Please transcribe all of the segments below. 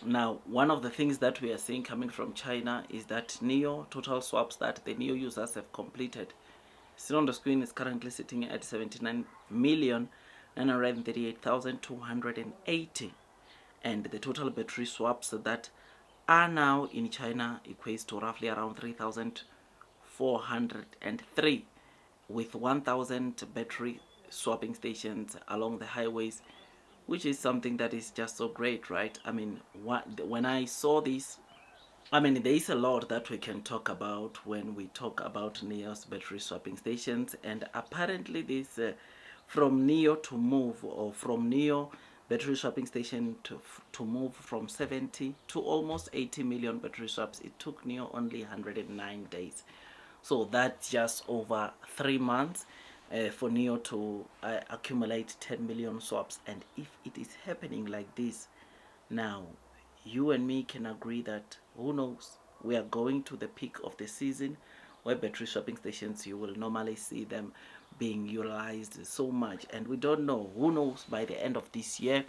Now, one of the things that we are seeing coming from China is that NEO total swaps that the NEO users have completed, still on the screen, is currently sitting at 79,938,280, and the total battery swaps that are now in China equates to roughly around 3,403, with 1,000 battery swapping stations along the highways, which is something that is just so great, right? I mean, when I saw this, I mean, there is a lot that we can talk about when we talk about NEO's battery swapping stations, and apparently this from NEO to move, or from NEO battery swapping station to move from 70 to almost 80 million battery swaps, it took NEO only 109 days. So that's just over 3 months for NEO to accumulate 10 million swaps. And if it is happening like this now, you and me can agree that, who knows, we are going to the peak of the season where battery swapping stations, you will normally see them being utilized so much. And we don't know, who knows, by the end of this year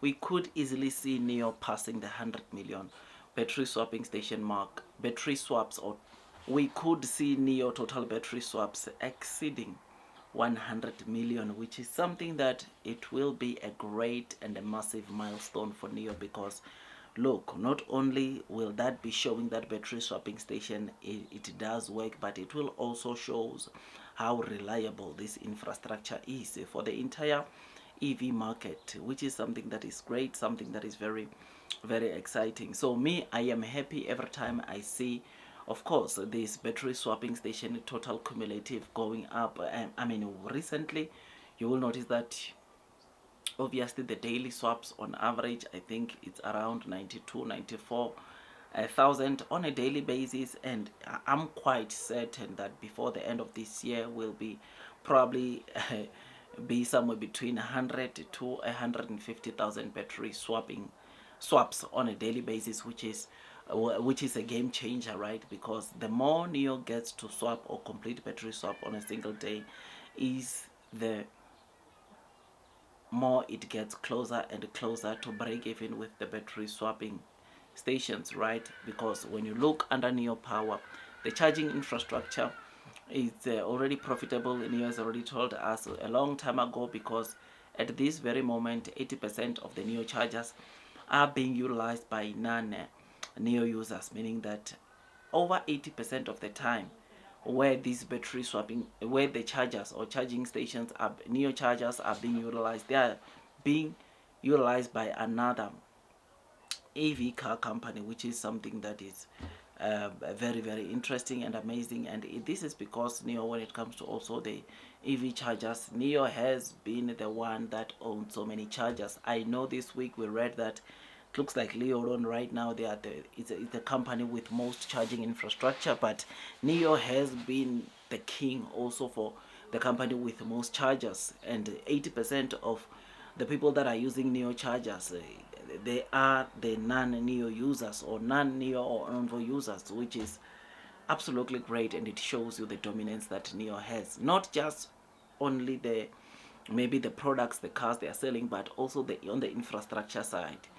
we could easily see NEO passing the 100 million battery swapping station mark, battery swaps, or we could see NEO total battery swaps exceeding 100 million, which is something that it will be a great and a massive milestone for NEO, because look, not only will that be showing that battery swapping station it does work, but it will also shows how reliable this infrastructure is for the entire EV market, which is something that is great, something that is very, very exciting. So me, I am happy every time I see, of course, this battery swapping station total cumulative going up. I mean, recently you will notice that obviously the daily swaps on average, I think it's around 92, 94 thousand on a daily basis, and I'm quite certain that before the end of this year will be probably be somewhere between 100 to 150,000 battery swaps on a daily basis, which is a game changer, right? Because the more NEO gets to swap or complete battery swap on a single day, is the more it gets closer and closer to break even with the battery swapping stations, right? Because when you look under NEO Power, the charging infrastructure is already profitable. NEO has already told us a long time ago, because at this very moment 80% of the NEO chargers are being utilized by non-NEO users, meaning that over 80% of the time where these battery swapping, where the chargers or charging stations are, NEO chargers are being utilized, they are being utilized by another AV car company, which is something that is very, very interesting and amazing. And this is because NEO, when it comes to also the EV chargers, NEO has been the one that owns so many chargers. I know this week we read that it looks like Leodon right now, they are it's a company with most charging infrastructure, but NEO has been the king also for the company with most chargers, and 80% of the people that are using NEO chargers, they are the non-NEO users or non-NEO or Envo users, which is absolutely great, and it shows you the dominance that NEO has, not just only the maybe the products, the cars they are selling, but also the on the infrastructure side.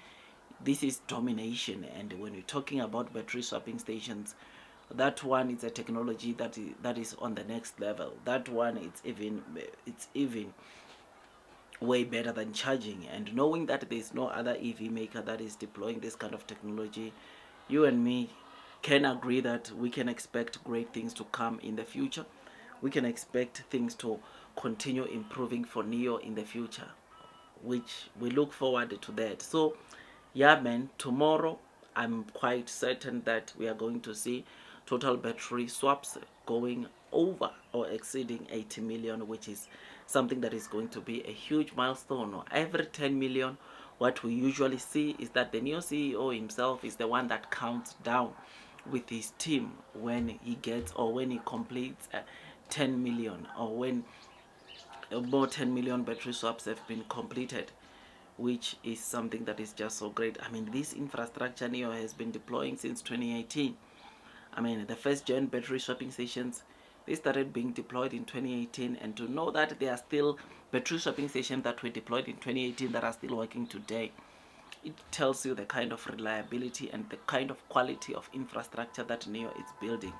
This is domination. And when we're talking about battery swapping stations, that one is a technology that is on the next level. That one, it's even way better than charging. And knowing that there's no other EV maker that is deploying this kind of technology, you and me can agree that we can expect great things to come in the future. We can expect things to continue improving for NEO in the future, which we look forward to that. So yeah, man, tomorrow I'm quite certain that we are going to see total battery swaps going over or exceeding 80 million, which is something that is going to be a huge milestone. Every 10 million, what we usually see is that the new CEO himself is the one that counts down with his team when he gets, or when he completes 10 million, or when about 10 million battery swaps have been completed, which is something that is just so great. I mean, this infrastructure NEO has been deploying since 2018. I mean, the first gen battery swapping stations, they started being deployed in 2018, and to know that there are still battery swapping stations that were deployed in 2018 that are still working today, it tells you the kind of reliability and the kind of quality of infrastructure that NEO is building.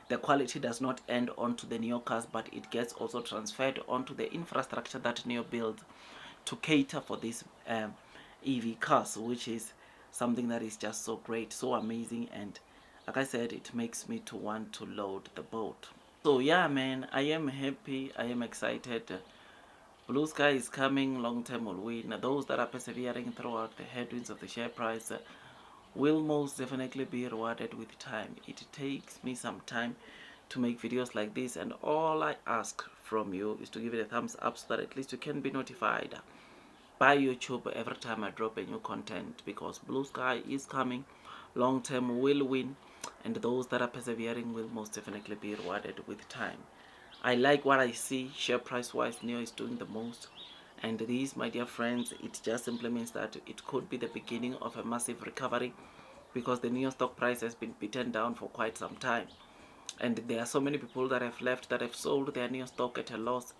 The quality does not end onto the NEO cars, but it gets also transferred onto the infrastructure that NEO builds to cater for these EV cars, which is something that is just so great, so amazing, and like I said, it makes me to want to load the boat. So yeah, man, I am happy, I am excited. Blue sky is coming, long term will win. Those that are persevering throughout the headwinds of the share price will most definitely be rewarded with time. It takes me some time to make videos like this, and all I ask from you is to give it a thumbs up so that at least you can be notified by YouTube every time I drop a new content, because blue sky is coming, long term will win, and those that are persevering will most definitely be rewarded with time. I like what I see share price wise. NEO is doing the most, and these, my dear friends, it just simply means that it could be the beginning of a massive recovery, because the NEO stock price has been beaten down for quite some time, and there are so many people that have left, that have sold their NEO stock at a loss,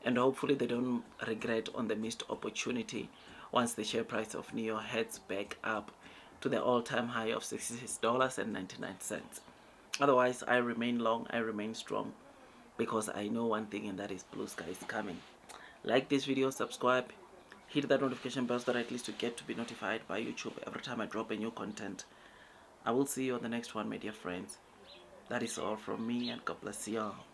and hopefully they don't regret on the missed opportunity once the share price of NEO heads back up to the all-time high of $66.99. Otherwise, I remain long, I remain strong, because I know one thing, and that is blue sky is coming. Like this video, subscribe, hit that notification bell so that at least you get to be notified by YouTube every time I drop a new content. I will see you on the next one, my dear friends. That is all from me, and God bless you all.